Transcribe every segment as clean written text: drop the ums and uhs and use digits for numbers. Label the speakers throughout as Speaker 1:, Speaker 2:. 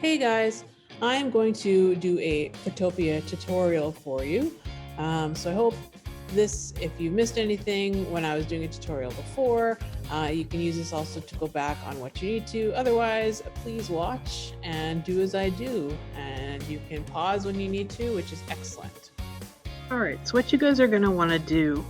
Speaker 1: Hey guys, I'm going to do a Photopea tutorial for you. So I hope if you missed anything when I was doing a tutorial before, you can use this also to go back on what you need to. Otherwise, please watch and do as I do. And you can pause when you need to, which is excellent.
Speaker 2: All right, so what you guys are going to want to do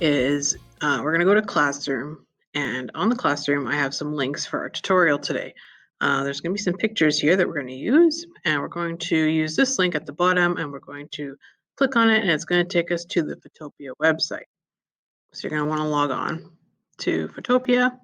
Speaker 2: is we're going to go to Classroom, and on the Classroom I have some links for our tutorial today. There's going to be some pictures here that we're going to use, and we're going to use this link at the bottom, and we're going to click on it, and it's going to take us to the Photopea website. So you're going to want to log on to Photopea.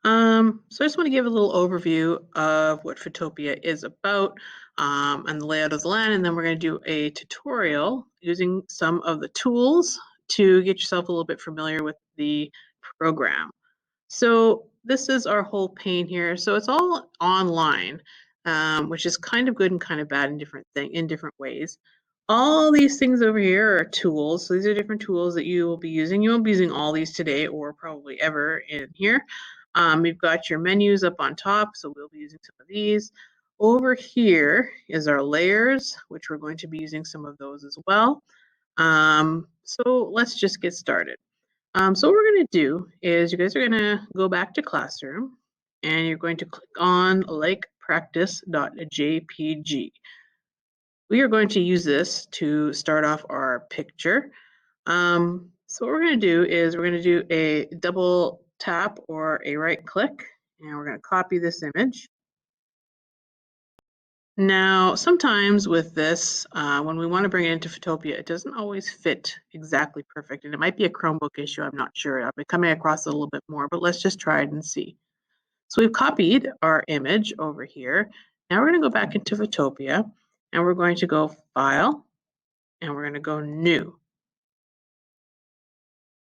Speaker 2: So I just want to give a little overview of what Photopea is about and the layout of the land, and then we're going to do a tutorial using some of the tools to get yourself a little bit familiar with the program. So this is our whole pane here. So it's all online, which is kind of good and kind of bad in different ways. All these things over here are tools. So these are different tools that you will be using. You won't be using all these today or probably ever in here. You've got your menus up on top, so we'll be using some of these. Over here is our layers, which we're going to be using some of those as well. So let's just get started. So what we're going to do is you guys are going to go back to Classroom, and you're going to click on like practice.jpg. We are going to use this to start off our picture. So what we're going to do is we're going to do a double tap or a right click, and we're going to copy this image. Now, sometimes with this, when we want to bring it into Photopea, it doesn't always fit exactly perfect, and it might be a Chromebook issue. I'm not sure. I've been coming across it a little bit more, but let's just try it and see. So we've copied our image over here. Now we're going to go back into Photopea, and we're going to go File, and we're going to go New.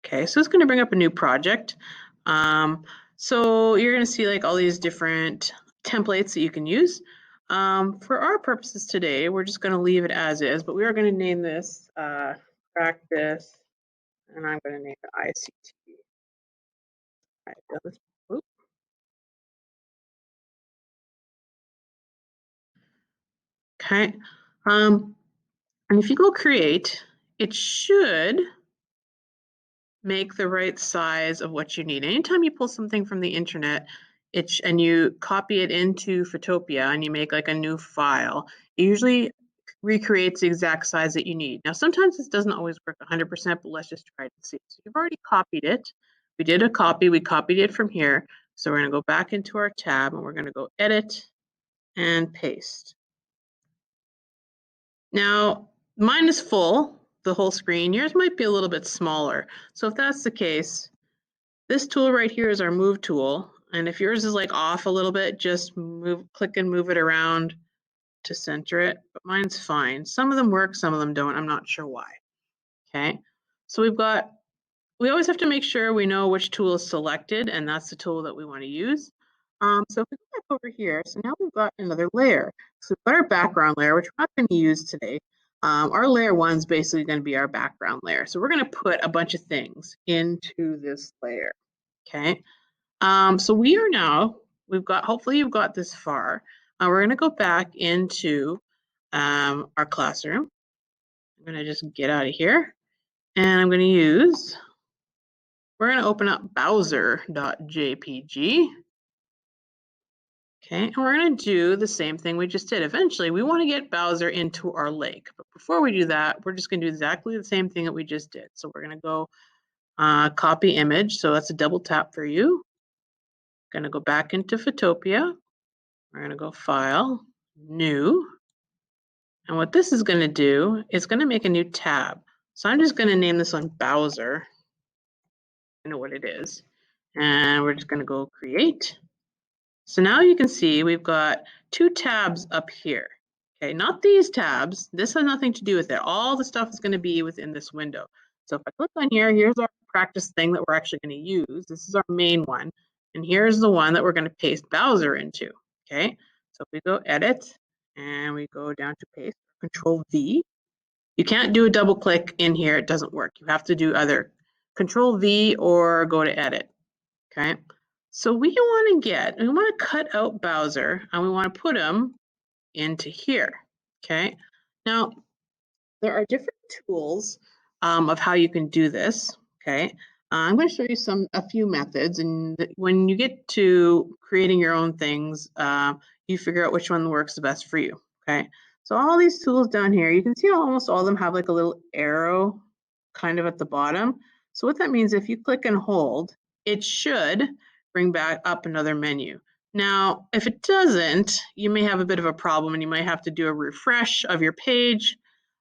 Speaker 2: Okay, so it's going to bring up a new project. So you're going to see like all these different templates that you can use. For our purposes today, we're just going to leave it as is, but we are going to name this practice, and I'm going to name it ICT. Okay, and if you go create, it should make the right size of what you need. Anytime you pull something from the internet and you copy it into Photopea and you make like a new file, it usually recreates the exact size that you need. Now, sometimes this doesn't always work 100%, but let's just try it and see. So you've already copied it. We did a copy. We copied it from here. So we're going to go back into our tab and we're going to go Edit and Paste. Now, mine is full, the whole screen. Yours might be a little bit smaller. So if that's the case, this tool right here is our move tool. And if yours is like off a little bit, just click and move it around to center it. But mine's fine. Some of them work, some of them don't. I'm not sure why. Okay. So we always have to make sure we know which tool is selected, and that's the tool that we want to use. So if we go back over here, so now we've got another layer. So we've got our background layer, which we're not going to use today. Our layer 1 is basically going to be our background layer. So we're going to put a bunch of things into this layer. Okay. So we are now, hopefully you've got this far. We're going to go back into our classroom. I'm going to just get out of here, and I'm going to we're going to open up Bowser.jpg. Okay, and we're going to do the same thing we just did. Eventually, we want to get Bowser into our lake. But before we do that, we're just going to do exactly the same thing that we just did. So we're going to go copy image. So that's a double tap for you. Going to go back into Photopea. We're going to go File, New. And what this is going to do is going to make a new tab. So I'm just going to name this one Bowser. I know what it is. And we're just going to go Create. So now you can see we've got two tabs up here. Okay, not these tabs. This has nothing to do with it. All the stuff is going to be within this window. So if I click on here, here's our practice thing that we're actually going to use. This is our main one. And here's the one that we're going to paste Bowser into. Okay, so if we go Edit and we go down to Paste, Control V. You can't do a double click in here. It doesn't work. You have to do either Control V or go to Edit. Okay. So we want to cut out Bowser, and we want to put him into here, okay? Now, there are different tools of how you can do this, okay? I'm going to show you a few methods, and when you get to creating your own things, you figure out which one works the best for you, okay? So all these tools down here, you can see almost all of them have like a little arrow kind of at the bottom. So what that means, if you click and hold, it should bring back up another menu. Now, if it doesn't, you may have a bit of a problem and you might have to do a refresh of your page.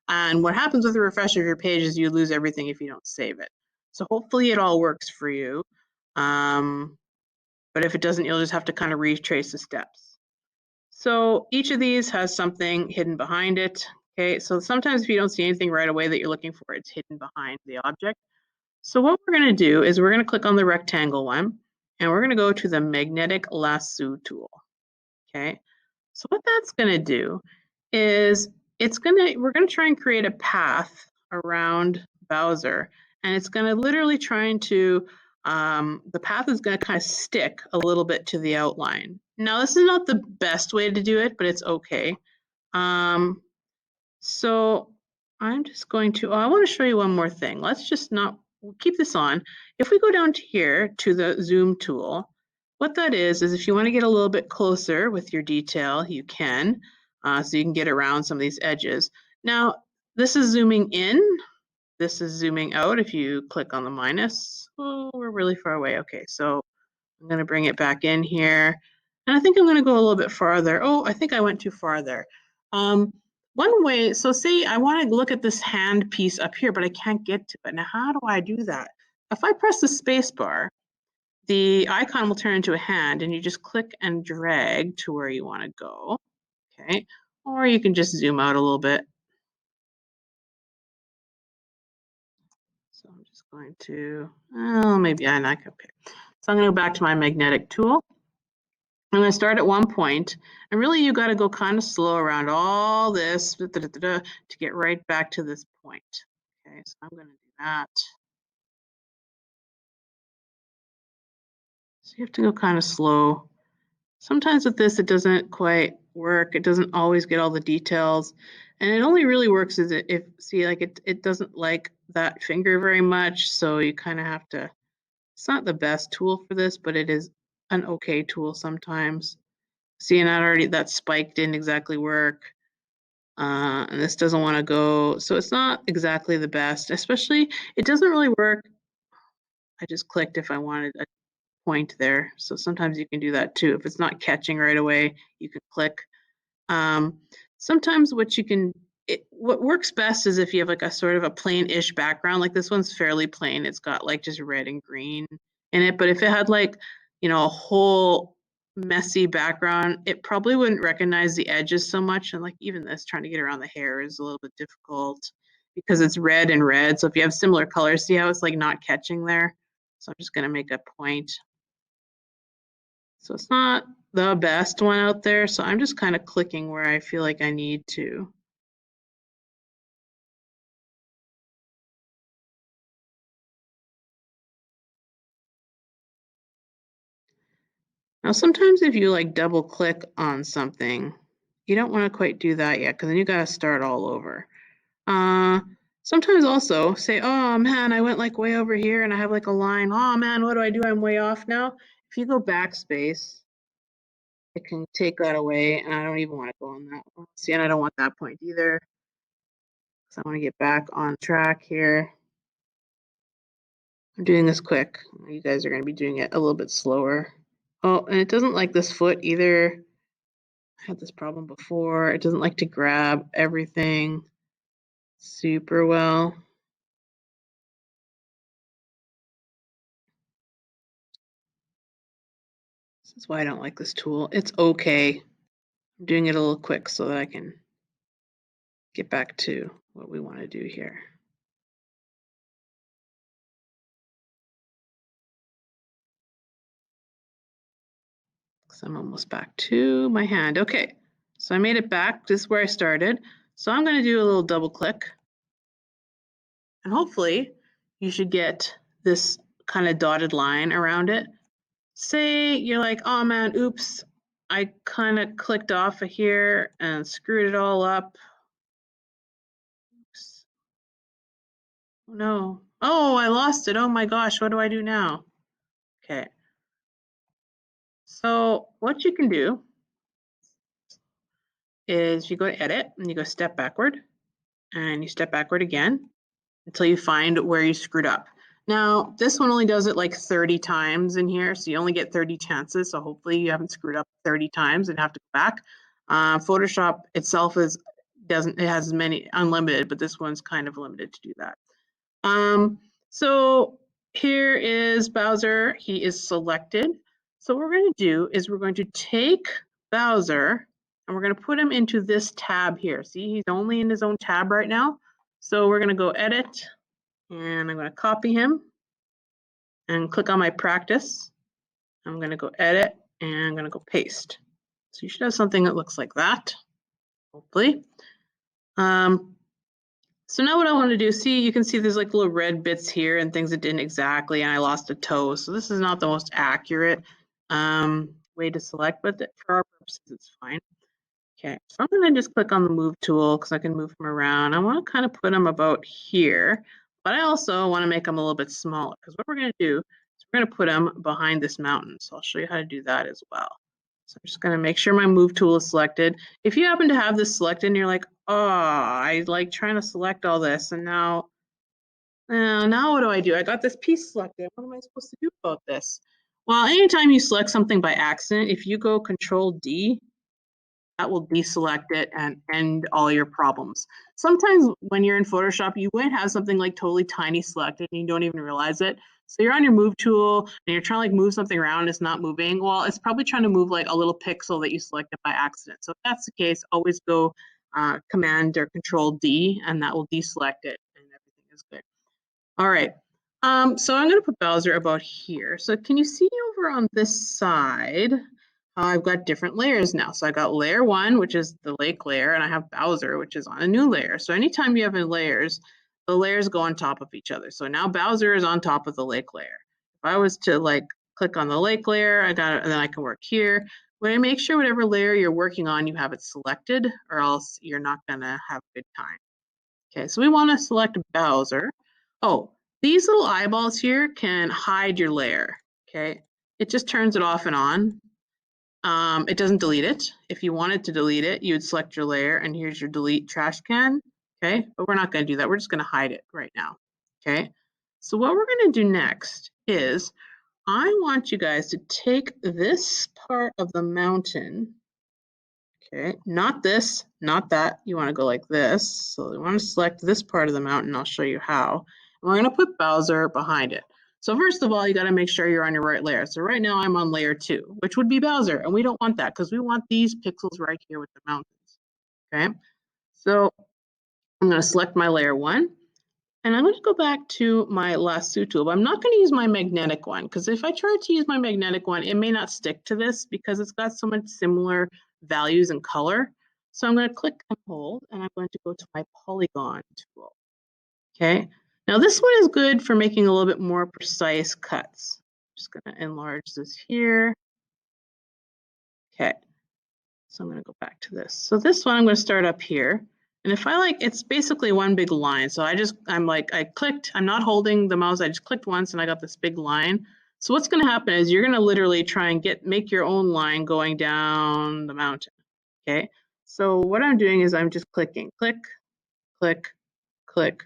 Speaker 2: And what happens with a refresh of your page is you lose everything if you don't save it. So hopefully it all works for you. But if it doesn't, you'll just have to kind of retrace the steps. So each of these has something hidden behind it. Okay, so sometimes if you don't see anything right away that you're looking for, it's hidden behind the object. So what we're going to do is we're going to click on the rectangle one, and we're going to go to the magnetic lasso tool. Okay, so what that's going to do is we're going to try and create a path around Bowser, and it's going to literally the path is going to kind of stick a little bit to the outline. Now, this is not the best way to do it, but it's okay. So I'm just going to, I want to show you one more thing. Let's just not, we'll keep this on. If we go down to here to the zoom tool, what that is if you want to get a little bit closer with your detail, you can, so you can get around some of these edges. Now, this is zooming in. This is zooming out. If you click on the minus, oh, we're really far away. Okay, so I'm going to bring it back in here. And I think I'm going to go a little bit farther. Oh, I think I went too far there. One way, so say I want to look at this hand piece up here, but I can't get to it. Now, how do I do that? If I press the space bar, the icon will turn into a hand, and you just click and drag to where you want to go. Okay, or you can just zoom out a little bit. So I'm just going to, oh, maybe I like, okay. So I'm going to go back to my magnetic tool. I'm going to start at one point, and really you got to go kind of slow around all this to get right back to this point. Okay, so I'm going to do that. So you have to go kind of slow. Sometimes with this, it doesn't quite work. It doesn't always get all the details. And it only really works if, see, like it doesn't like that finger very much. So you kind of have to, it's not the best tool for this, but it is an okay tool sometimes. See, and that spike didn't exactly work. And this doesn't want to go, so it's not exactly the best, especially, it doesn't really work. I just clicked if I wanted a point there. So sometimes you can do that too. If it's not catching right away, you can click. Sometimes what works best is if you have like a sort of a plain-ish background. Like this one's fairly plain. It's got like just red and green in it. But if it had like, a whole messy background, it probably wouldn't recognize the edges so much. And like even this, trying to get around the hair is a little bit difficult because it's red and red. So if you have similar colors, see how it's like not catching there? So I'm just going to make a point. So it's not the best one out there. So I'm just kind of clicking where I feel like I need to. Now, sometimes if you like double click on something, you don't want to quite do that yet because then you got to start all over. Sometimes also say, oh man, I went like way over here and I have like a line. Oh man, what do I do? I'm way off now. If you go backspace, it can take that away, and I don't even want to go on that one. See, and I don't want that point either. So I want to get back on track here. I'm doing this quick. You guys are going to be doing it a little bit slower. Oh, and it doesn't like this foot either. I had this problem before. It doesn't like to grab everything super well. This is why I don't like this tool. It's okay. I'm doing it a little quick so that I can get back to what we want to do here. So I'm almost back to my hand. Okay, so I made it back. This is where I started. So I'm going to do a little double click. And hopefully you should get this kind of dotted line around it. Say you're like, oh man, oops, I kind of clicked off of here and screwed it all up. Oops. Oh, no. Oh, I lost it. Oh my gosh, what do I do now? Okay. So what you can do is you go to edit and you go step backward and you step backward again until you find where you screwed up. Now, this one only does it like 30 times in here, so you only get 30 chances. So hopefully you haven't screwed up 30 times and have to go back. Photoshop itself it has many unlimited, but this one's kind of limited to do that. So here is Bowser. He is selected. So what we're going to do is we're going to take Bowser and we're going to put him into this tab here. See, he's only in his own tab right now. So we're going to go edit and I'm going to copy him and click on my practice. I'm going to go edit and I'm going to go paste. So you should have something that looks like that, hopefully. So now what I want to do, see, you can see there's like little red bits here and things that didn't exactly, and I lost a toe. So this is not the most accurate way to select, but for our purposes, it's fine. Okay, so I'm going to just click on the move tool because I can move them around. I want to kind of put them about here, but I also want to make them a little bit smaller because what we're going to do is we're going to put them behind this mountain. So I'll show you how to do that as well. So I'm just going to make sure my move tool is selected. If you happen to have this selected and you're like, oh, I like trying to select all this and now what do I do? I got this piece selected. What am I supposed to do about this? Well, anytime you select something by accident, if you go Control D, that will deselect it and end all your problems. Sometimes when you're in Photoshop, you might have something like totally tiny selected and you don't even realize it. So you're on your move tool and you're trying to like move something around, it's not moving. Well, it's probably trying to move like a little pixel that you selected by accident. So if that's the case, always go Command or Control D and that will deselect it and everything is good. All right. So I'm going to put Bowser about here. So can you see over on this side how I've got different layers now? So I got layer 1, which is the lake layer, and I have Bowser, which is on a new layer. So anytime you have layers, the layers go on top of each other. So now Bowser is on top of the lake layer. If I was to like click on the lake layer, I got it, and then I can work here. But I make sure whatever layer you're working on, you have it selected, or else you're not going to have a good time. Okay, so we want to select Bowser. Oh, these little eyeballs here can hide your layer, okay? It just turns it off and on. It doesn't delete it. If you wanted to delete it, you would select your layer and here's your delete trash can, okay? But we're not gonna do that. We're just gonna hide it right now, okay? So what we're gonna do next is I want you guys to take this part of the mountain. Okay, not this, not that. You want to go like this. So you want to select this part of the mountain. I'll show you how. And we're going to put Bowser behind it. So first of all, you got to make sure you're on your right layer. So right now I'm on layer 2, which would be Bowser. And we don't want that because we want these pixels right here with the mountains. Okay, so I'm going to select my layer 1. And I'm going to go back to my lasso tool, but I'm not going to use my magnetic one because if I try to use my magnetic one, it may not stick to this because it's got so much similar values and color. So I'm going to click and hold, and I'm going to go to my polygon tool. Okay. Now this one is good for making a little bit more precise cuts. I'm just going to enlarge this here. Okay. So I'm going to go back to this. So this one I'm going to start up here. And if I like, it's basically one big line. So I clicked, I'm not holding the mouse. I just clicked once and I got this big line. So what's going to happen is you're going to literally try and make your own line going down the mountain. Okay. So what I'm doing is I'm just clicking, click, click, click.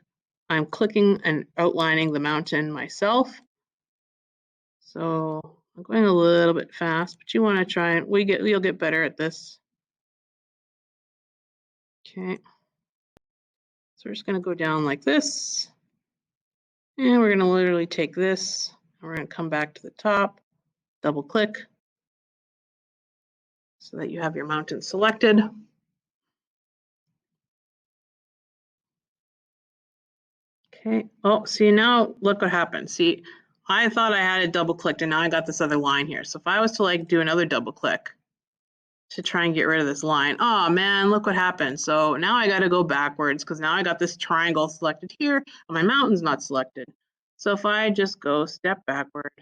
Speaker 2: I'm clicking and outlining the mountain myself. So I'm going a little bit fast, but you want to try and you'll get better at this. Okay. So we're just going to go down like this. And we're going to literally take this. And we're going to come back to the top, double click so that you have your mountain selected. Okay. Oh, see now, look what happened. See, I thought I had it double clicked and now I got this other line here. So if I was to like do another double click to try and get rid of this line, oh man, look what happened. So now I got to go backwards because now I got this triangle selected here and my mountain's not selected. So if I just go step backward,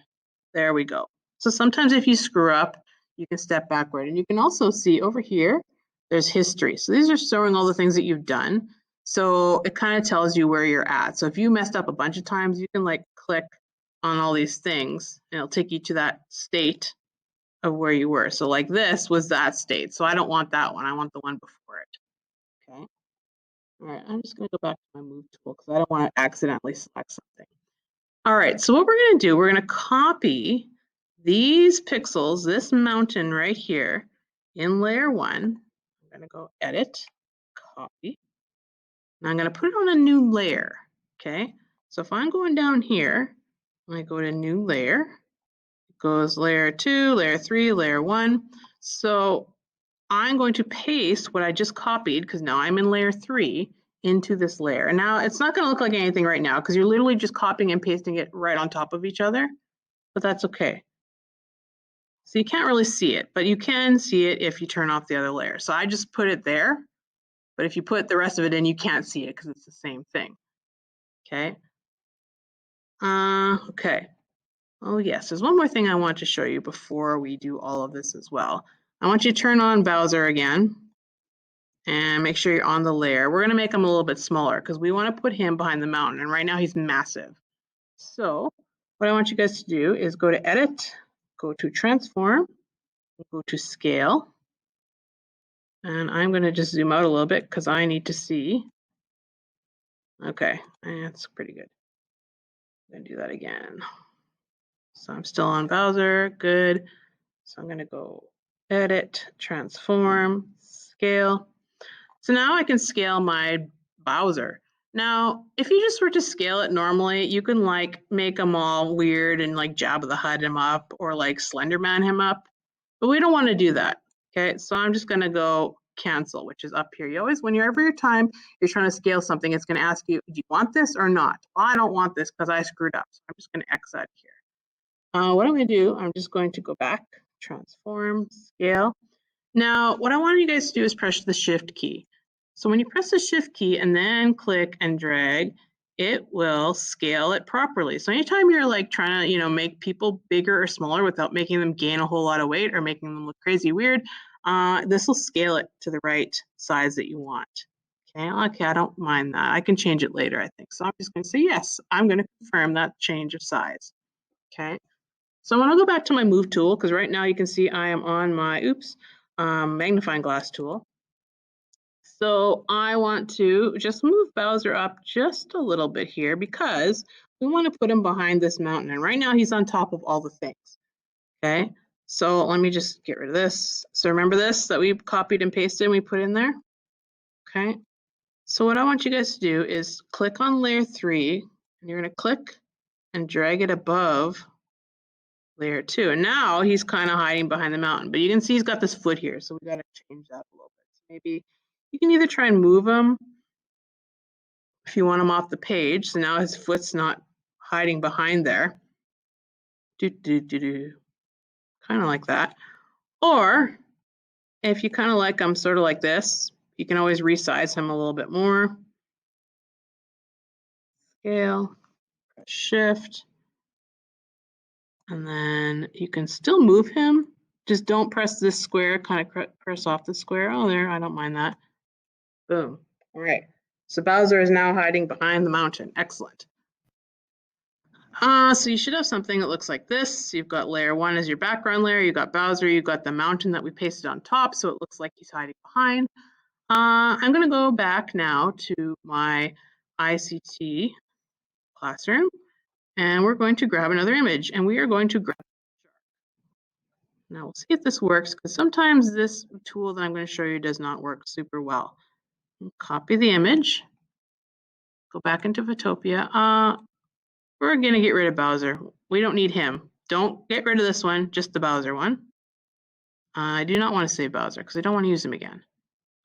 Speaker 2: there we go. So sometimes if you screw up, you can step backward. And you can also see over here, there's history. So these are showing all the things that you've done. So it kind of tells you where you're at. So if you messed up a bunch of times, you can like click on all these things and it'll take you to that state of where you were. So like this was that state. So I don't want that one. I want the one before it. Okay. All right. I'm just going to go back to my move tool because I don't want to accidentally select something. All right. So what we're going to do, we're going to copy these pixels, this mountain right here in layer 1. I'm going to go edit, copy. Now I'm going to put it on a new layer. Okay. So if I'm going down here, I go to new layer, it goes layer 2, layer 3, layer 1. So I'm going to paste what I just copied because now I'm in layer 3 into this layer. And now it's not going to look like anything right now because you're literally just copying and pasting it right on top of each other, but that's okay. So you can't really see it, but you can see it if you turn off the other layer. So I just put it there, but if you put the rest of it in, you can't see it because it's the same thing. Okay. Okay. Oh yes, there's one more thing I want to show you before we do all of this as well. I want you to turn on Bowser again and make sure you're on the layer. We're going to make him a little bit smaller because we want to put him behind the mountain. And right now he's massive. So what I want you guys to do is go to Edit, go to Transform, go to Scale. And I'm going to just zoom out a little bit because I need to see. Okay, that's pretty good. I'm going to do that again. So I'm still on Bowser. Good. So I'm going to go Edit, Transform, Scale. So now I can scale my Bowser. Now, if you just were to scale it normally, you can like make them all weird and like Jabba the Hutt him up or like Slenderman him up, but we don't want to do that. Okay, so I'm just going to go cancel, which is up here. You always, whenever your time you're trying to scale something, it's going to ask you, do you want this or not? Well, I don't want this because I screwed up. So I'm just going to X out here. What I'm going to do, I'm just going to go back, transform, scale. Now, what I want you guys to do is press the shift key. So when you press the shift key and then click and drag, it will scale it properly. So anytime you're like trying to, make people bigger or smaller without making them gain a whole lot of weight or making them look crazy weird, this will scale it to the right size that you want. Okay, I don't mind that. I can change it later, I think. So I'm just going to say, yes, I'm going to confirm that change of size. Okay. So I'm going to go back to my move tool because right now you can see I am on my, magnifying glass tool. So I want to just move Bowser up just a little bit here because we want to put him behind this mountain. And right now he's on top of all the things. Okay, so let me just get rid of this. So remember this that we copied and pasted and we put in there? Okay, so what I want you guys to do is click on layer 3 and you're going to click and drag it above layer 2. And now he's kind of hiding behind the mountain, but you can see he's got this foot here. So we got to change that a little bit. So maybe you can either try and move him if you want him off the page. So now his foot's not hiding behind there. Kind of like that. Or if you kind of like him sort of like this, you can always resize him a little bit more. Scale, press shift. And then you can still move him. Just don't press this square, kind of press off the square. Oh, there, I don't mind that. Boom. All right. So Bowser is now hiding behind the mountain. Excellent. So you should have something that looks like this. You've got layer 1 as your background layer. You've got Bowser. You've got the mountain that we pasted on top, so it looks like he's hiding behind. I'm going to go back now to my ICT classroom, and we're going to grab another image, and we are going to grab. Now we'll see if this works, because sometimes this tool that I'm going to show you does not work super well. Copy the image, go back into Photopea. We're going to get rid of Bowser. We don't need him. Don't get rid of this one, just the Bowser one. I do not want to save Bowser because I don't want to use him again.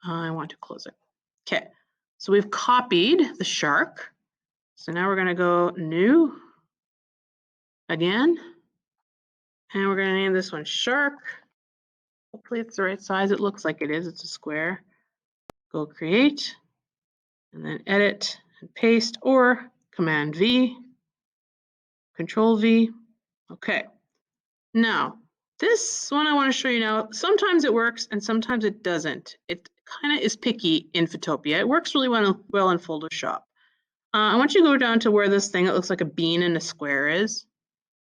Speaker 2: I want to close it. Okay, so we've copied the shark. So now we're going to go new again. And we're going to name this one shark. Hopefully it's the right size. It looks like it is. It's a square. Go create and then edit and paste or Command V, Control V. Okay. Now This one I want to show you now, sometimes it works and sometimes it doesn't. It kind of is picky in Photopea. It works really well in Photoshop. I want you to go down to where this thing that looks like a bean and a square is.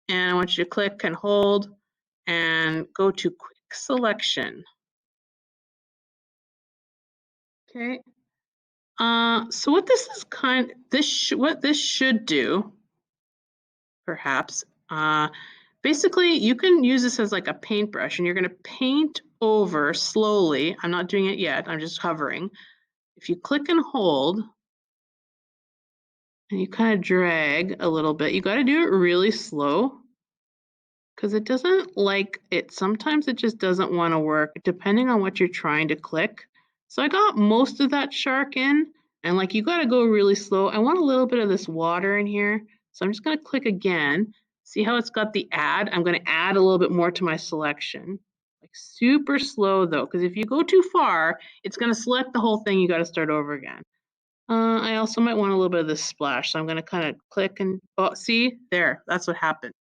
Speaker 2: And I want you to click and hold and go to quick selection. Okay. So what this is what this should do, perhaps, basically you can use this as like a paintbrush and you're going to paint over slowly. I'm not doing it yet. I'm just hovering. If you click and hold and you kind of drag a little bit, you got to do it really slow because it doesn't like it. Sometimes it just doesn't want to work depending on what you're trying to click. So I got most of that shark in, and like you got to go really slow. I want a little bit of this water in here. So I'm just going to click again. See how it's got the add? I'm going to add a little bit more to my selection. Like super slow though, because if you go too far, it's going to select the whole thing. You got to start over again. I also might want a little bit of this splash. So I'm going to kind of click and, oh, see there, that's what happened.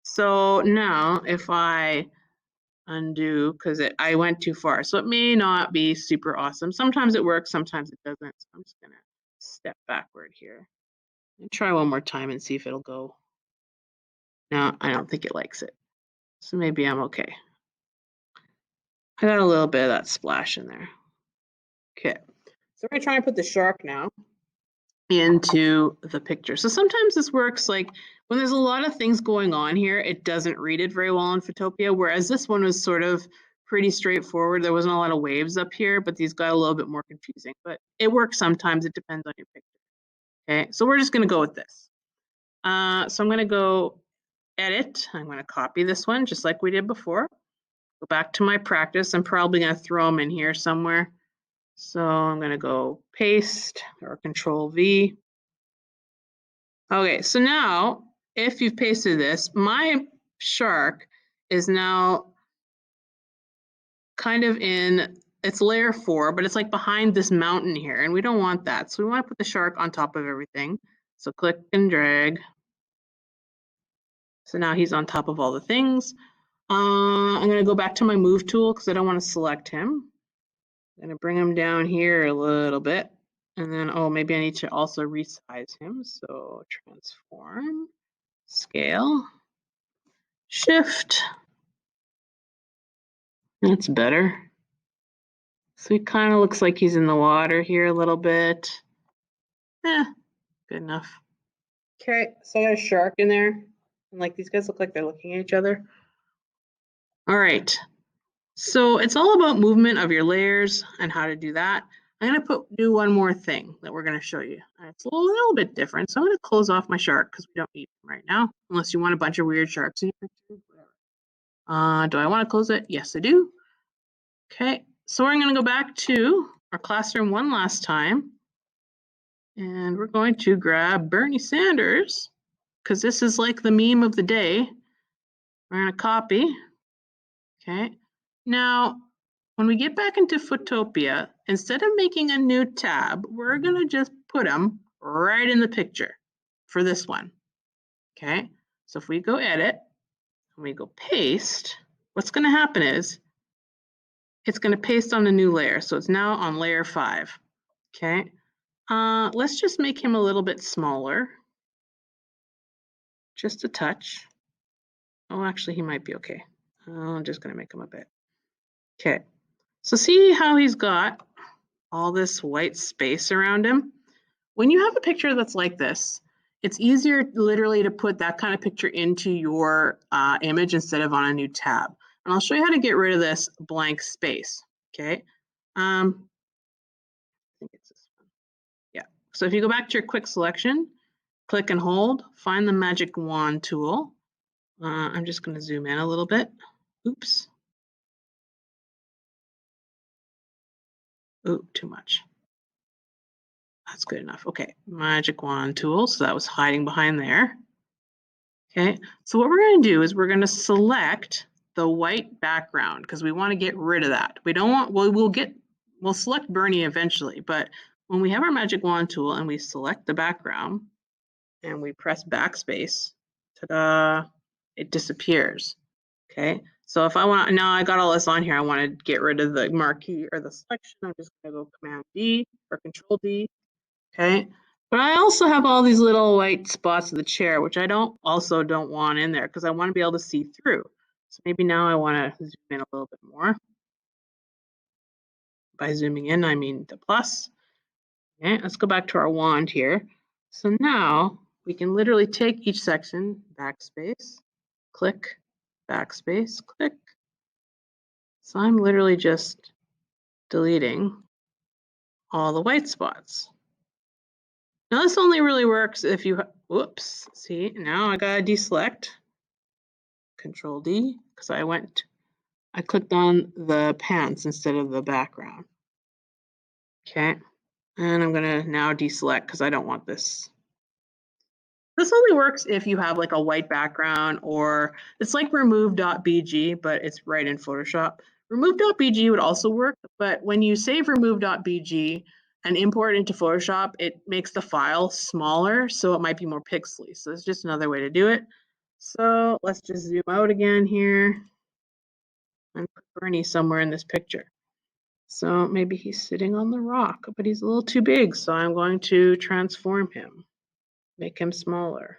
Speaker 2: So now if I undo, because I went too far, so it may not be super awesome. Sometimes it works, sometimes it doesn't. So I'm just going to step backward here and try one more time and see if it'll go. No, I don't think it likes it. So maybe I'm okay. I got a little bit of that splash in there. Okay. So we're going to try and put the shark now into the picture. So sometimes this works like when there's a lot of things going on here, it doesn't read it very well in Photopea, whereas this one was sort of pretty straightforward. There wasn't a lot of waves up here, but these got a little bit more confusing. But it works sometimes. It depends on your picture. Okay, so we're just going to go with this. So I'm going to go edit. I'm going to copy this one just like we did before. Go back to my practice. I'm probably going to throw them in here somewhere. So I'm going to go paste or Control V. Okay, so now if you've pasted this, my shark is now kind of in, it's layer 4, but it's like behind this mountain here, and we don't want that. So we want to put the shark on top of everything. So click and drag. So now he's on top of all the things. I'm going to go back to my move tool because I don't want to select him. I'm going to bring him down here a little bit. And then, oh, maybe I need to also resize him. So transform, scale, shift. That's better. So he kind of looks like he's in the water here a little bit. Good enough. Okay, so I got a shark in there. And like these guys look like they're looking at each other. All right. So it's all about movement of your layers and how to do that. I'm going to do one more thing that we're going to show you. It's a little bit different. So I'm going to close off my shark because we don't need him right now, unless you want a bunch of weird sharks in your picture. Do I want to close it? Yes, I do. Okay, so we're going to go back to our classroom one last time. And we're going to grab Bernie Sanders because this is like the meme of the day. We're going to copy. Okay, now when we get back into Photopea, instead of making a new tab, we're going to just put them right in the picture for this one. Okay, so if we go edit and we go paste, what's going to happen is it's going to paste on a new layer. So it's now on layer 5. Okay, let's just make him a little bit smaller. Just a touch. Oh, actually, he might be okay. I'm just going to make him a bit. Okay, so see how he's got all this white space around him? When you have a picture that's like this, it's easier literally to put that kind of picture into your image instead of on a new tab. And I'll show you how to get rid of this blank space, okay? I think it's this one. Yeah, so if you go back to your quick selection, click and hold, find the magic wand tool. I'm just going to zoom in a little bit. Oops. Ooh, too much. That's good enough. Okay, magic wand tool. So that was hiding behind there. Okay, so what we're going to do is we're going to select the white background because we want to get rid of that. We don't want, well, we'll select Bernie eventually, but when we have our magic wand tool and we select the background and we press backspace, ta-da, it disappears. Okay, So if I want, now I got all this on here, I want to get rid of the marquee or the selection. I'm just going to go Command D or Control D. Okay. But I also have all these little white spots of the chair, which I don't want in there because I want to be able to see through. So maybe now I want to zoom in a little bit more. By zooming in, I mean the plus. Okay, let's go back to our wand here. So now we can literally take each section, backspace, click, backspace, click. So I'm literally just deleting all the white spots. Now this only really works if you, whoops, see, now I gotta deselect, Control D, because I clicked on the pants instead of the background. Okay, and I'm gonna now deselect because I don't want this. This only works if you have like a white background, or it's like remove.bg, but it's right in Photoshop. Remove.bg would also work, but when you save remove.bg and import it into Photoshop, it makes the file smaller, so it might be more pixely. So it's just another way to do it. So let's just zoom out again here and put Bernie somewhere in this picture. So maybe he's sitting on the rock, but he's a little too big, so I'm going to transform him, make him smaller.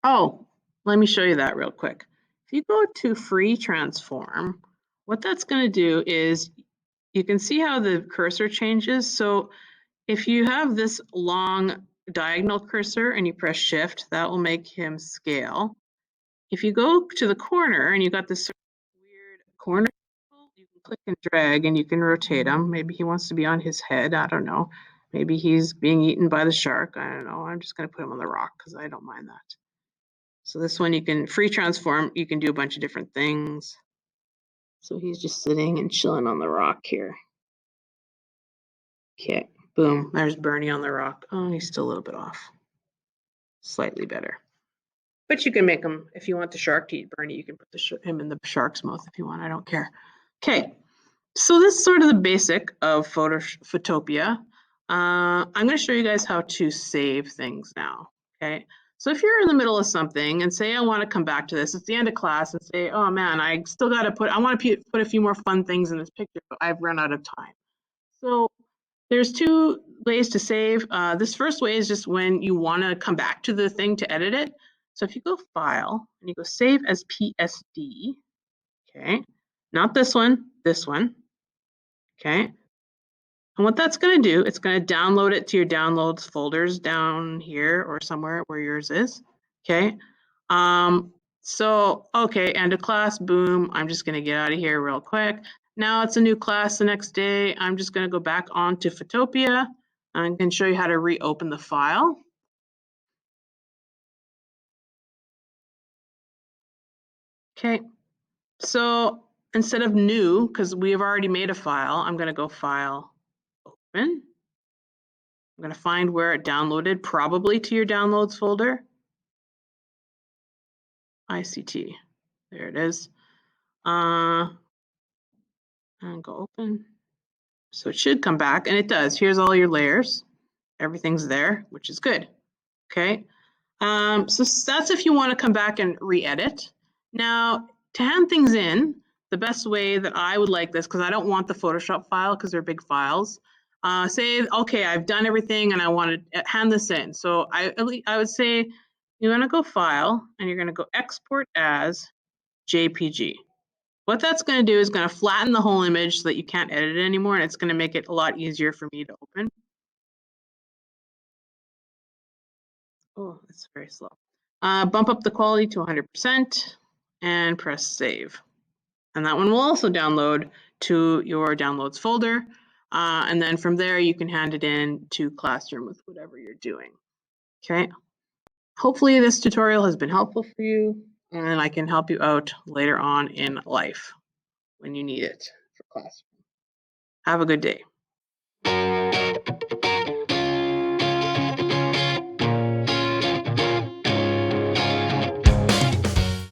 Speaker 2: Oh, let me show you that real quick. If you go to free transform, what that's going to do is you can see how the cursor changes. So if you have this long diagonal cursor and you press shift, that will make him scale. If you go to the corner and you got this weird corner, you can click and drag and you can rotate him. Maybe he wants to be on his head. I don't know. Maybe he's being eaten by the shark. I don't know. I'm just going to put him on the rock because I don't mind that. So this one you can free transform, you can do a bunch of different things. So he's just sitting and chilling on the rock here. Okay, boom, there's Bernie on the rock. Oh, he's still a little bit off. Slightly better. But you can make him, if you want the shark to eat Bernie, you can put him in the shark's mouth if you want, I don't care. Okay, so this is sort of the basic of Photopea. I'm going to show you guys how to save things now, okay? So if you're in the middle of something and say I want to come back to this, it's the end of class, and say, oh man, I still got to I want to put a few more fun things in this picture, but I've run out of time. So there's two ways to save. This first way is just when you want to come back to the thing to edit it. So if you go File and you go Save as PSD, okay, not this one, okay. And what that's going to do, it's going to download it to your downloads folders down here or somewhere where yours is. Okay. So, okay, end of class, boom. I'm just going to get out of here real quick. Now it's a new class the next day. I'm just going to go back onto Photopea. I can show you how to reopen the file. Okay. So instead of new, because we have already made a file, I'm going to go File, Open. I'm going to find where it downloaded, probably to your downloads folder. ICT. There it is. And go open. So it should come back, and it does. Here's all your layers. Everything's there, which is good. Okay. So that's if you want to come back and re-edit. Now, to hand things in, the best way that I would like this, because I don't want the Photoshop file because they're big files. Say, okay, I've done everything and I want to hand this in. So I would say you're going to go File and you're going to go Export as JPG. What that's going to do is going to flatten the whole image so that you can't edit it anymore, and it's going to make it a lot easier for me to open. Oh, it's very slow. Bump up the quality to 100% and press save. And that one will also download to your downloads folder. And then from there, you can hand it in to Classroom with whatever you're doing. Okay. Hopefully this tutorial has been helpful for you, and I can help you out later on in life when you need it for Classroom. Have a good day.